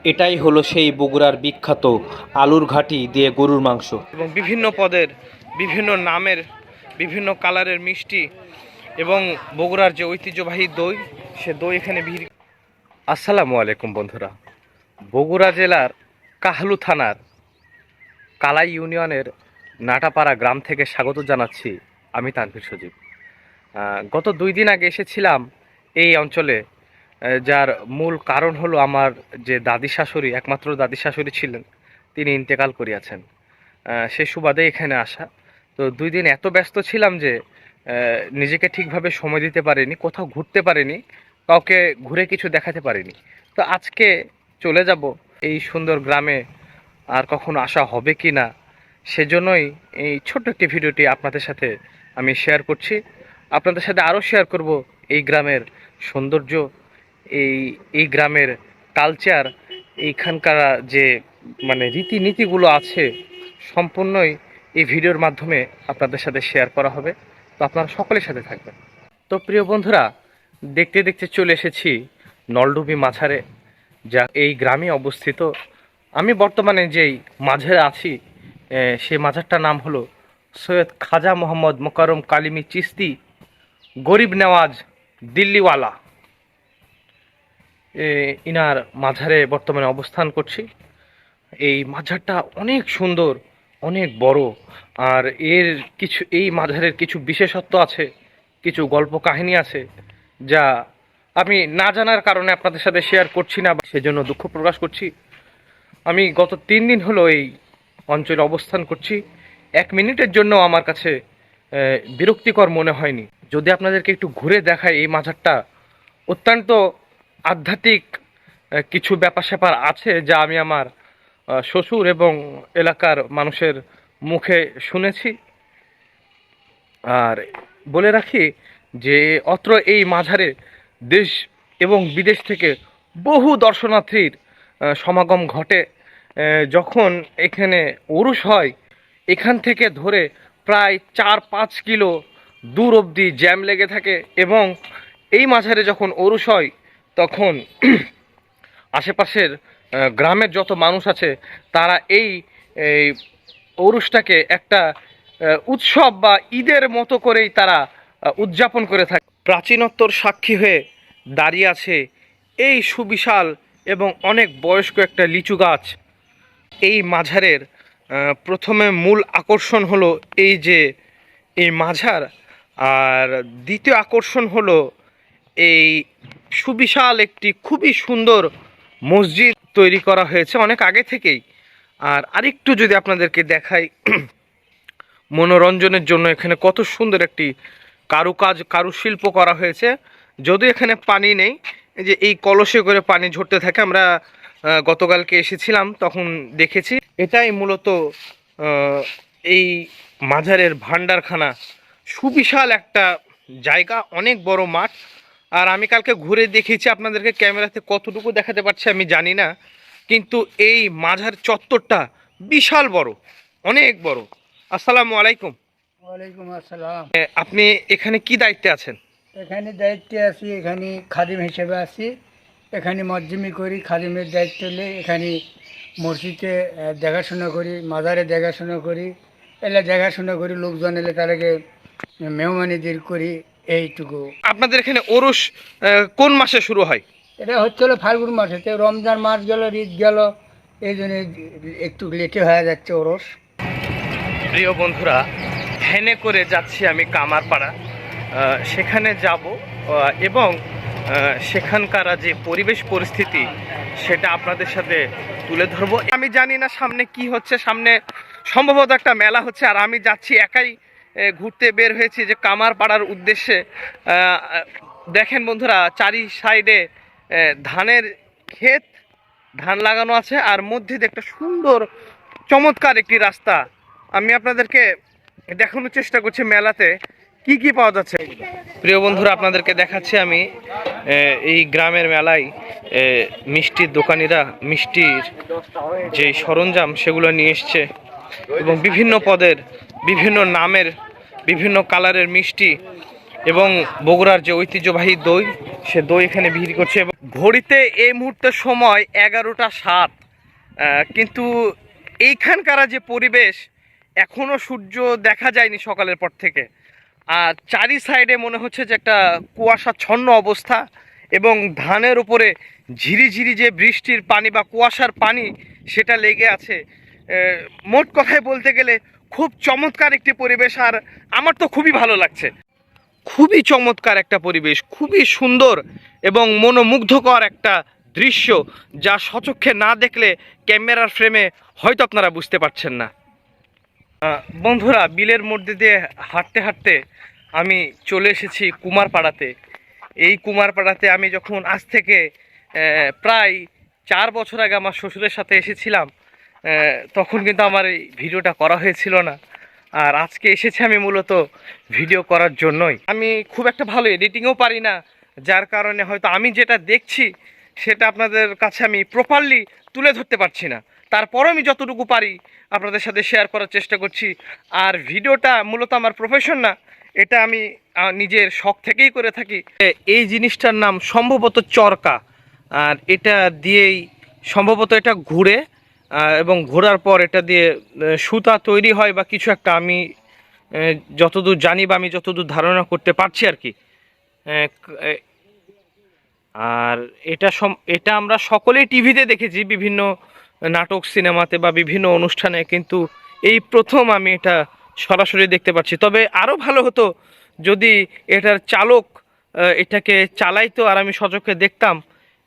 এটাই হলো সেই বগুড়ার বিখ্যাত আলুর ঘাটি দিয়ে গরুর মাংস এবং বিভিন্ন পদের বিভিন্ন নামের বিভিন্ন কালারের মিষ্টি এবং বগুড়ার যে ঐতিহ্যবাহী দই, সে দই এখানে ভিড়। আসসালামু আলাইকুম বন্ধুরা, বগুড়া জেলার কাহালু থানার কালাই ইউনিয়নের নাটাপাড়া গ্রাম থেকে স্বাগত জানাচ্ছি আমি তানভীর সজীব। গত 2 দিন আগে এসেছিলাম এই অঞ্চলে, যার মূল কারণ হলো আমার যে দাদি শাশুড়ি, একমাত্র দাদি শাশুড়ি ছিলেন, তিনি ইন্তেকাল করিয়াছেন। সে সুবাদে এখানে আসা। তো 2 দিন এত ব্যস্ত ছিলাম যে নিজেকে ঠিকভাবে সময় দিতে পারিনি, কোথাও ঘুরতে পারিনি, কাউকে ঘুরে কিছু দেখাতে পারিনি। তো আজকে চলে যাব এই সুন্দর গ্রামে, আর কখনো আসা হবে কি না সেজন্যই এই ছোট্ট একটি ভিডিওটি আপনাদের সাথে আমি শেয়ার করছি। আপনাদের সাথে আরও শেয়ার করব এই গ্রামের সৌন্দর্য, এই এই গ্রামের কালচার, এইখানকার যে রীতিনীতিগুলো আছে, সম্পূর্ণই এই ভিডিওর মাধ্যমে আপনাদের সাথে শেয়ার করা হবে। তো আপনারা সকলের সাথে থাকবেন। তো প্রিয় বন্ধুরা, দেখতে দেখতে চলে এসেছি নলডুবি মাঝারে, যা এই গ্রামে অবস্থিত। আমি বর্তমানে যেই মাঝারে আছি, সেই মাঝারটার নাম হলো সৈয়দ খাজা মোহাম্মদ মোকাররম কালিমি চিস্তি গরিব নেওয়াজ দিল্লিওয়ালা। ইনার মাঝারে বর্তমানে অবস্থান করছি। এই মাঝারটা অনেক সুন্দর, অনেক বড়, আর এই মাঝারের কিছু বিশেষত্ব আছে, কিছু গল্প কাহিনী আছে যা আমি না জানার কারণে আপনাদের সাথে শেয়ার করছি না, সেজন্য দুঃখ প্রকাশ করছি। আমি গত 3 দিন হলো এই অঞ্চলে অবস্থান করছি। 1 মিনিটের জন্য আমার কাছে বিরক্তিকর মনে হয়নি। যদি আপনাদেরকে একটু ঘুরে দেখায়, এই মাঝারটা অত্যন্ত আধ্যাত্মিক কিছু ব্যাপার স্যাপার আছে, যা আমি আমার শ্বশুর এবং এলাকার মানুষের মুখে শুনেছি। আর বলে রাখি যে অত্র এই মাঝারে দেশ এবং বিদেশ থেকে বহু দর্শনার্থীর সমাগম ঘটে। যখন এখানে ওরস হয়, এখান থেকে ধরে প্রায় 4-5 কিলো দূর অবধি জ্যাম লেগে থাকে, এবং এই মাঝারে যখন ওরস হয় তখন আশেপাশের গ্রামের যত মানুষ আছে তারা এই ওরসটাকে একটা উৎসব বা ঈদের মতো করেই তারা উদযাপন করে থাকে। প্রাচীনত্বর সাক্ষী হয়ে দাঁড়িয়ে আছে এই সুবিশাল এবং অনেক বয়স্ক একটা লিচু গাছ। এই মাঝারের প্রথমে মূল আকর্ষণ হলো এই মাঝার, আর দ্বিতীয় আকর্ষণ হলো এই সুবিশাল একটি খুবই সুন্দর মসজিদ তৈরি করা হয়েছে অনেক আগে থেকেই। আর আরেকটু যদি আপনাদেরকে দেখাই, মনোরঞ্জনের জন্য এখানে কত সুন্দর একটি কারুশিল্প করা হয়েছে। যদিও এখানে পানি নেই, এই যে এই কলসে করে পানি ঝরতে থাকে, আমরা গতকালকে এসেছিলাম তখন দেখেছি। এটাই মূলত এই মাঝারের ভান্ডারখানা। সুবিশাল একটা জায়গা, অনেক বড় মাঠ। আর আমি কালকে ঘুরে দেখেছি, আপনাদেরকে ক্যামেরাতে কতটুকু দেখাতে পারছি আমি জানি না, কিন্তু এই মাঝার চত্বরটা বিশাল বড়, অনেক বড়। আসসালামু আলাইকুম। ওয়ালাইকুম আসসালাম। আপনি এখানে কি দায়িত্বে আছেন? এখানে দায়িত্বে আছি, এখানে খাদিম হিসেবে আছি। এখানে মজ্জিমি করি, খাদিমের দায়িত্ব নিয়ে এখানে মসজিদে দেখাশোনা করি, মাজারে দেখাশোনা করি, এলে দেখাশোনা করি, লোকজন এলে তাদেরকে মেহমানিদের করি, এইটুকু। আপনাদের এখানে ওরস কোন মাসে শুরু হয়? এটা হচ্ছে হলো ফাল্গুন মাসে, তো রমজান মাস গেল, ঈদ গেল, এই জন্য একটু লেটে হয়ে যাচ্ছে ওরস। প্রিয় বন্ধুরা, ভ্যানে করে যাচ্ছি আমি কামারপাড়া, সেখানে যাব এবং সেখানকার যে পরিবেশ পরিস্থিতি সেটা আপনাদের সাথে তুলে ধরবো। আমি জানি না সামনে কি হচ্ছে, সামনে সম্ভবত একটা মেলা হচ্ছে, আর আমি যাচ্ছি একাই ঘুরতে বের হয়েছি যে কামারপাড়ার উদ্দেশ্যে। দেখেন বন্ধুরা, চারি সাইডে ধানের ক্ষেত, ধান লাগানো আছে, আর মধ্যে দিয়ে একটা সুন্দর চমৎকার একটি রাস্তা। আমি আপনাদেরকে দেখানোর চেষ্টা করছি মেলাতে কি কি পাওয়া যাচ্ছে। প্রিয় বন্ধুরা, আপনাদেরকে দেখাচ্ছি আমি এই গ্রামের মেলায় মিষ্টির দোকানিরা মিষ্টির যে সরঞ্জাম সেগুলো নিয়ে এসছে, এবং বিভিন্ন পদের বিভিন্ন নামের বিভিন্ন কালারের মিষ্টি এবং বগুড়ার যে ঐতিহ্যবাহী দই, সে দই এখানে বিক্রি করছে। এবং ঘড়িতে এই মুহূর্তে সময় 11টা 7, কিন্তু এইখানকার যে পরিবেশ, এখনও সূর্য দেখা যায়নি সকালের পর থেকে। আর চারি সাইডে মনে হচ্ছে যে একটা কুয়াশাচ্ছন্ন অবস্থা, এবং ধানের উপরে ঝিরিঝিরি যে বৃষ্টির পানি বা কুয়াশার পানি সেটা লেগে আছে। মোট কথায় বলতে গেলে খুব চমৎকার একটি পরিবেশ, আর আমার তো খুবই ভালো লাগছে। খুবই চমৎকার একটা পরিবেশ, খুবই সুন্দর এবং মনোমুগ্ধকর একটা দৃশ্য, যা সচক্ষে না দেখলে ক্যামেরার ফ্রেমে হয়তো আপনারা বুঝতে পারছেন না। বন্ধুরা, বিলের মধ্যে দিয়ে হাঁটতে হাঁটতে আমি চলে এসেছি কুমারপাড়াতে। এই কুমারপাড়াতে আমি যখন আজ থেকে প্রায় 4 বছর আগে আমার শ্বশুরের সাথে এসেছিলাম, তখন কিন্তু আমার এই ভিডিওটা করা হয়েছিল না। আর আজকে এসেছি আমি মূলত ভিডিও করার জন্যই। আমি খুব একটা ভালো এডিটিংও পারি না, যার কারণে হয়তো আমি যেটা দেখছি সেটা আপনাদের কাছে আমি প্রপারলি তুলে ধরতে পারছি না। তারপরও আমি যতটুকু পারি আপনাদের সাথে শেয়ার করার চেষ্টা করছি। আর ভিডিওটা মূলত আমার প্রফেশন না, এটা আমি নিজের শখ থেকেই করে থাকি। এই জিনিসটার নাম সম্ভবত চরকা, আর এটা দিয়েই সম্ভবত এটা ঘুরে, এবং ঘোরার পর এটা দিয়ে সুতা তৈরি হয় বা কিছু একটা, আমি যতদূর জানি বা আমি যতদূর ধারণা করতে পারছি আর কি। আর এটা আমরা সকলেই টিভিতে দেখেছি, বিভিন্ন নাটক সিনেমাতে বা বিভিন্ন অনুষ্ঠানে, কিন্তু এই প্রথম আমি এটা সরাসরি দেখতে পাচ্ছি। তবে আরও ভালো হতো যদি এটার চালক এটাকে চালাইতো আর আমি সচক্ষে দেখতাম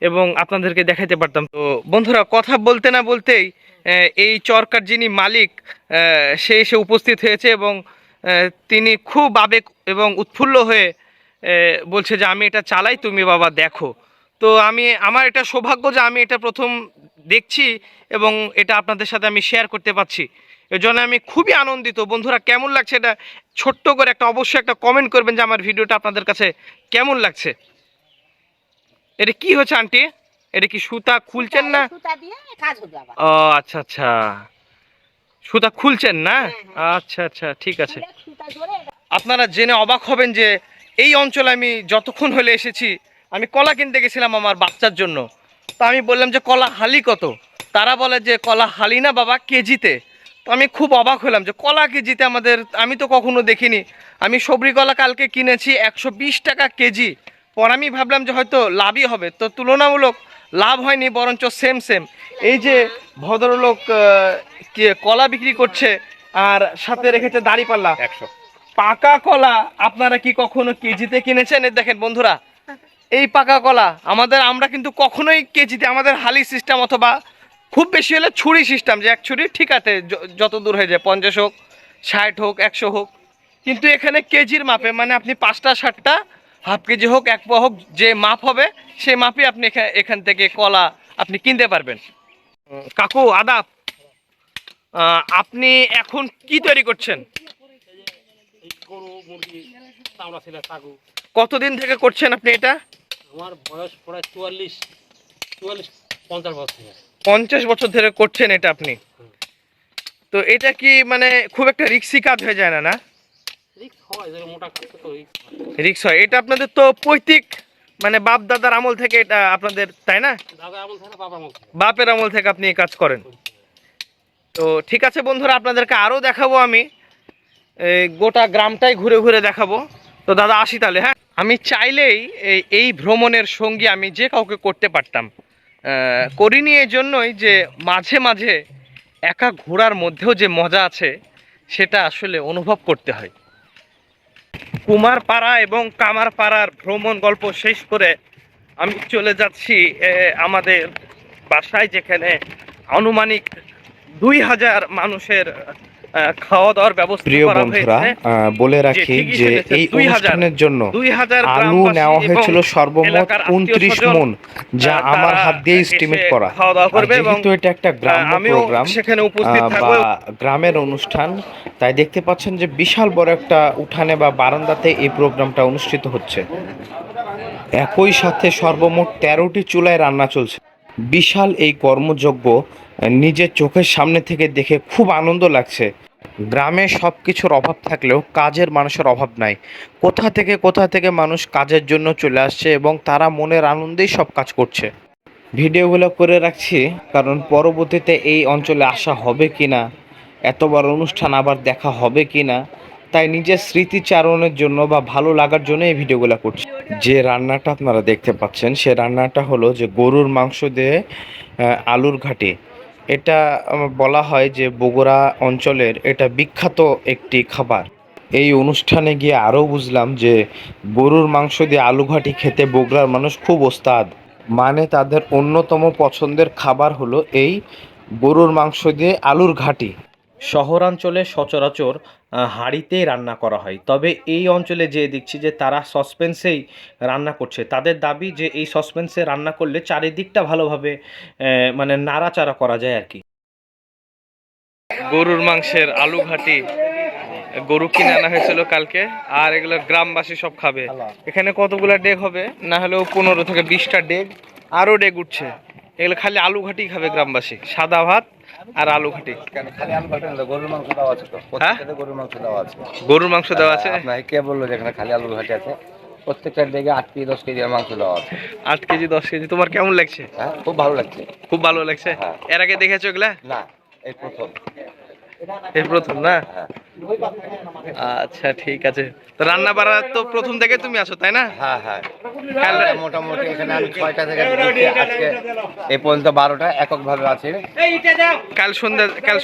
এবং আপনাদেরকে দেখাতে পারতাম। তো বন্ধুরা, কথা বলতে না বলতেই এই চরকার যিনি মালিক, সে এসে উপস্থিত হয়েছে, এবং তিনি খুব আবেগ এবং উৎফুল্ল হয়ে বলছে যে আমি এটা চালাই, তুমি বাবা দেখো। তো আমার এটা সৌভাগ্য যে আমি এটা প্রথম দেখছি এবং এটা আপনাদের সাথে আমি শেয়ার করতে পারছি। এর জন্য আমি খুবই আনন্দিত। বন্ধুরা, কেমন লাগছে এটা ছোট্ট করে অবশ্যই একটা কমেন্ট করবেন যে আমার ভিডিওটা আপনাদের কাছে কেমন লাগছে। এটা কি হচ্ছে আন্টি? এটা কি সুতা খুলছেন না? ও আচ্ছা আচ্ছা, সুতা খুলছেন না? আচ্ছা আচ্ছা, ঠিক আছে। আপনারা জেনে অবাক হবেন যে এই অঞ্চলে আমি যতক্ষণ হলে এসেছি, আমি কলা কিনতে গেছিলাম আমার বাচ্চার জন্য। তো আমি বললাম যে কলা হালি কত? তারা বলে যে কলা হালি না বাবা, কেজিতে। তো আমি খুব অবাক হলাম যে কলা কেজিতে, আমি তো কখনো দেখিনি। আমি সবরি কলা কালকে কিনেছি 120 টাকা কেজি। পর আমি ভাবলাম যে হয়তো লাভই হবে, তো তুলনামূলক লাভ হয়নি, বরঞ্চ সেম সেম। এই যে ভদ্রলোক কলা বিক্রি করছে আর সাথে রেখেছে দাঁড়িপাল্লা 100। পাকা কলা আপনারা কি কখনো কেজিতে কিনেছেন? দেখেন বন্ধুরা, এই পাকা কলা আমরা কিন্তু কখনোই কেজিতে, আমাদের হালি সিস্টেম অথবা খুব বেশি হলে ছুরি সিস্টেম, যে এক ছুরি ঠিক আছে, যত দূর হয়ে যায়, 50 হোক, 60 হোক, 100 হোক। কিন্তু এখানে কেজির মাপে, মানে আপনি 5টা 7টা, হাফ কেজি হোক, 1 পোয়া হোক, যে মাপ হবে সেই মাপই আপনি এখান থেকে কলা আপনি কিনতে পারবেন। কাকু আদাব, আপনি এখন কি তৈরি করছেন? কতদিন থেকে করছেন আপনি এটা? আমার বয়স প্রায় 50 বছর। 50 বছর ধরে করছেন এটা আপনি? তো এটা কি মানে খুব একটা রিস্কি কাজ হয়ে যায় না? না, রিস্ক হয়। এটা আপনাদের তো পৈতৃক, মানে বাপ দাদার আমল থেকে এটা আপনাদের, তাই না? বাপের আমল থেকে আপনি এই কাজ করেন। তো ঠিক আছে বন্ধুরা, আপনাদেরকে আরও দেখাবো আমি, গোটা গ্রামটাই ঘুরে ঘুরে দেখাবো। তো দাদা আসি তাহলে। হ্যাঁ, আমি চাইলেই এই ভ্রমণের সঙ্গী আমি যে কাউকে করতে পারতাম, করিনি এই জন্যই যে মাঝে মাঝে একা ঘোরার মধ্যেও যে মজা আছে সেটা আসলে অনুভব করতে হয়। কুমারপাড়া এবং কামারপাড়ার ভ্রমণ গল্প শেষ করে আমি চলে যাচ্ছি আমাদের বাসায়, যেখানে আনুমানিক 2000 মানুষের খাওয়া দাওয়ার ব্যবস্থা প্রিয় করা বন্ধুরা, হয়েছে। বলে রাখি যে এই অনুষ্ঠানের জন্য 2000 আলু নেওয়া হয়েছিল সর্বমোট 29 মণ, যা আমার হাত দিয়ে এস্টিমেট করা। যেহেতু এটা একটা গ্রাম্য প্রোগ্রাম সেখানে উপস্থিত বা থাকবো। গ্রামের অনুষ্ঠান, তাই দেখতে পাচ্ছেন যে বিশাল বড় একটা উঠানে বা বারান্দাতে এই প্রোগ্রামটা অনুষ্ঠিত হচ্ছে। একই সাথে সর্বমোট 13টি চুলায় রান্না চলছে। বিশাল এই কর্মযজ্ঞ নিজের চোখের সামনে থেকে দেখে খুব আনন্দ লাগছে। গ্রামে সব কিছুর অভাব থাকলেও কাজের মানুষের অভাব নাই। কোথা থেকে মানুষ কাজের জন্য চলে আসছে এবং তারা মনের আনন্দেই সব কাজ করছে। ভিডিওগুলো করে রাখছি কারণ পরবর্তীতে এই অঞ্চলে আসা হবে কি না, এত বড় অনুষ্ঠান আবার দেখা হবে কি না, তাই নিজের স্মৃতিচারণের জন্য বা ভালো লাগার জন্য এই ভিডিওগুলো করছি। যে রান্নাটা আপনারা দেখতে পাচ্ছেন সে রান্নাটা হলো যে গরুর মাংস দিয়ে আলুর ঘাটি। এটা বলা হয় যে বগুড়া অঞ্চলের এটা বিখ্যাত একটি খাবার। এই অনুষ্ঠানে গিয়ে আরও বুঝলাম যে গরুর মাংস দিয়ে আলু ঘাটি খেতে বগুড়ার মানুষ খুব ওস্তাদ। মানে তাদের অন্যতম পছন্দের খাবার হলো এই গরুর মাংস দিয়ে আলুর ঘাটি। শহরাঞ্চলে সচরাচর হাঁড়িতেই রান্না করা হয়, তবে এই অঞ্চলে যে দেখছি যে তারা সসপেন্সেই রান্না করছে। তাদের দাবি যে এই সসপেন্সে রান্না করলে চারিদিকটা ভালোভাবে মানে নাড়াচাড়া করা যায় আর কি। গরুর মাংসের আলু ঘাটি গরু কিনে আনা হয়েছিল কালকে, আর এগুলো গ্রামবাসী সব খাবে। এখানে কতগুলা ডেগ হবে, না হলেও 15 থেকে 20টা ডেগ, আরো ডেগ উঠছে। এগুলো খালি আলু ঘাটি খাবে গ্রামবাসী, সাদা ভাত আর আলু ঘাটি। খালি আলু ঘাটি না, গরুর মাংস দেওয়া আছে তো, প্রত্যেকটাতে গরুর মাংস দেওয়া আছে। গরুর মাংস দেওয়া আছে? আপনাকে কে বললো যে এখানে খালি আলু ঘাটি আছে? প্রত্যেকটা ডেগে 8 কেজি 10 কেজি মাংস দেওয়া আছে। 8 কেজি 10 কেজি। তোমার কেমন লাগছে? হ্যাঁ, খুব ভালো লাগছে। খুব ভালো লাগছে। হ্যাঁ। এর আগে দেখেছো এগুলা? না, এই প্রথম। এই প্রথম না? হ্যাঁ আচ্ছা ঠিক আছে। তো রান্না বাড়া তো প্রথম থেকে তুমি আছো তাই না? হ্যাঁ হ্যাঁ, কাল- মোটামুটি এখানে আমি 6টা থেকে ঢুকছি, আজকে এই পর্যন্ত 12টা এককভাবে আছি। কাল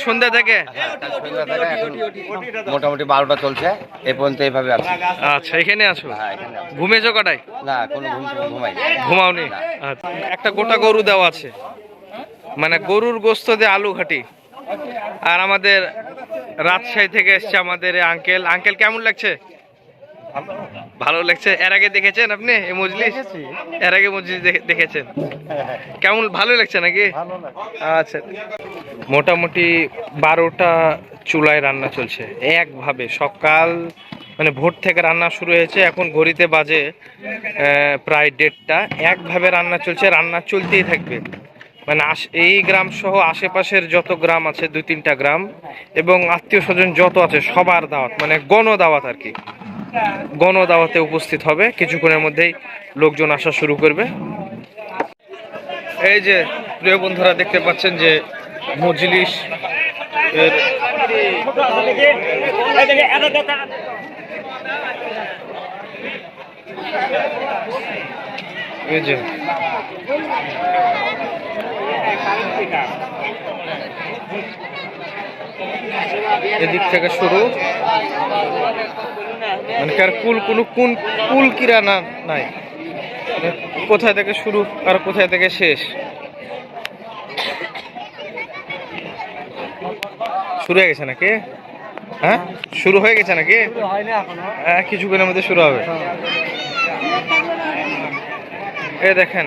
সন্ধ্যা থেকে? হ্যাঁ, কাল সন্ধ্যা থেকে এখন মোটামুটি 12টা চলছে, এই পর্যন্ত এইভাবে আছি। আচ্ছা এখানে আছো। হ্যাঁ, এখানে আছি। ঘুমেছো কটায়? না, কোনো ঘুমাই। ঘুমাওনি? আচ্ছা। একটা গোটা গরু দেওয়া আছে, মানে গরুর গোস্ত দিয়ে আলু ঘাটি। আর আমাদের রাজশাহী থেকে এসছে আমাদের আঙ্কেল কেমন লাগছে? ভালো লাগছে। এর আগে দেখেছেন আপনি এই মজলিস? এর আগে মজলিস দেখেছেন? কেমন, ভালো লাগছে নাকি? আচ্ছা, মোটামুটি 12টা চুলায় রান্না চলছে একভাবে। সকাল মানে ভোর থেকে রান্না শুরু হয়েছে, এখন ঘড়িতে বাজে প্রায় 1:30টা। একভাবে রান্না চলছে, রান্না চলতেই থাকবে। মানে এই গ্রাম সহ আশেপাশের যত গ্রাম আছে, 2-3টা গ্রাম এবং আত্মীয় স্বজন যত আছে সবার দাওয়াত, মানে গণদাওয়াত আর কি। গণদাওয়াতে উপস্থিত হবে, কিছুক্ষণের মধ্যেই লোকজন আসা শুরু করবে। এই যে প্রিয় বন্ধুরা দেখতে পাচ্ছেন যে মজলিস এর এই যে এদিক থেকে শুরু, মানে কার কোন কুল কিরা না নাই, মানে কোথায় থেকে শুরু আর কোথায় থেকে শেষ। শুরু হয়ে গেছে নাকি? হ্যাঁ, শুরু হয়ে গেছে নাকি? হ্যাঁ, কিছুক্ষণের মধ্যে শুরু হবে। এই দেখেন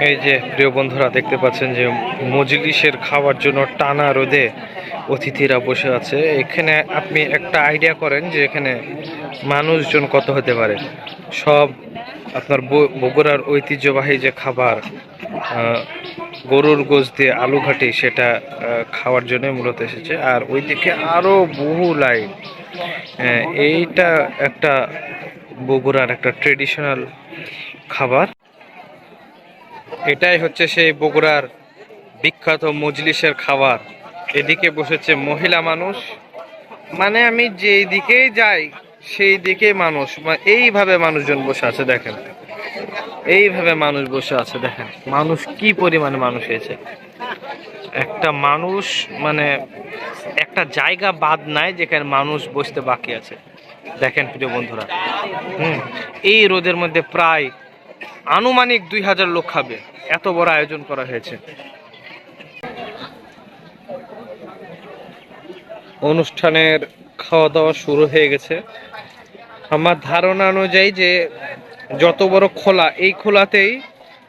এই যে প্রিয় বন্ধুরা দেখতে পাচ্ছেন যে মজলিসের খাওয়ার জন্য টানা রোদে অতিথিরা বসে আছে। এখানে আপনি একটা আইডিয়া করেন যে এখানে মানুষজন কত হতে পারে। সব আপনার বগুড়ার ঐতিহ্যবাহী যে খাবার গরুর গোশত দিয়ে আলু ঘাটি, সেটা খাওয়ার জন্য মূলত এসেছে। আর ওইদিকে আরো বহু লাইন। এইটা একটা বগুড়ার একটা ট্রেডিশনাল খাবার। এটাই হচ্ছে সেই বগুড়ার বিখ্যাত মজলিসের খাবার। এদিকে বসেছে মহিলা মানুষ, মানে আমি যেই দিকেই যাই সেই দিকেই মানুষ, এইভাবে মানুষজন বসে আছে। দেখেন এইভাবে মানুষ বসে আছে, দেখেন মানুষ কি পরিমাণে মানুষ হয়েছে। একটা মানুষ মানে একটা জায়গা বাদ নাই যেখানে মানুষ বসতে বাকি আছে। দেখেন প্রিয় বন্ধুরা, এই রোদের মধ্যে প্রায় আনুমানিক 2000 লোক খাবে, এত বড় আয়োজন করা হয়েছে। অনুষ্ঠানের খাওয়া দাওয়া শুরু হয়ে গেছে। আমার ধারণা অনুযায়ী যে যত বড় খোলা, এই খোলাতেই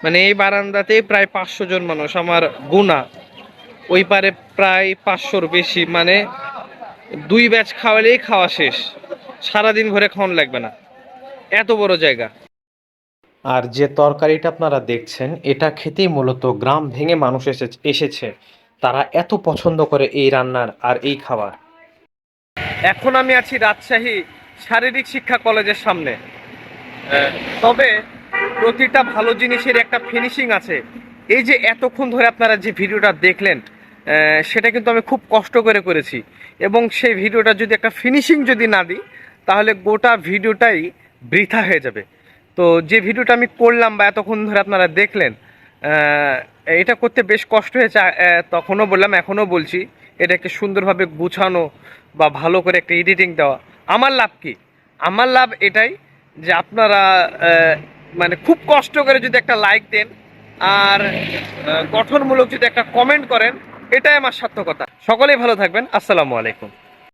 মানে এই বারান্দাতেই প্রায় 500 জন মানুষ। আমার গুনা ওই পারে প্রায় 500-র বেশি, মানে 2 ব্যাচ খাওয়ালেই খাওয়া শেষ, সারাদিন ভরে খাওয়ানো লাগবে না। এত বড় জায়গা। আর যে তরকারিটা আপনারা দেখছেন এটা খেতেই মূলত গ্রাম ভেঙে মানুষ এসেছে, তারা এত পছন্দ করে এই রান্নার আর এই খাবার। এখন আমি আছি রাজশাহী শারীরিক শিক্ষা কলেজের সামনে। তবে প্রতিটা ভালো জিনিসের একটা ফিনিশিং আছে। এই যে এতক্ষণ ধরে আপনারা যে ভিডিওটা দেখলেন, সেটা কিন্তু আমি খুব কষ্ট করে করেছি, এবং সেই ভিডিওটা যদি একটা ফিনিশিং যদি না দিই তাহলে গোটা ভিডিওটাই বৃথা হয়ে যাবে। তো যে ভিডিওটা আমি করলাম বা এতক্ষণ ধরে আপনারা দেখলেন, এটা করতে বেশ কষ্ট হয়েছে। তখনও বললাম, এখনও বলছি, এটাকে সুন্দরভাবে গুছানো বা ভালো করে একটা এডিটিং দেওয়া। আমার লাভ কি? আমার লাভ এটাই যে আপনারা মানে খুব কষ্ট করে যদি একটা লাইক দেন আর গঠনমূলক যদি একটা কমেন্ট করেন, এটাই আমার সার্থকতা। সকলেই ভালো থাকবেন। আসসালামু আলাইকুম।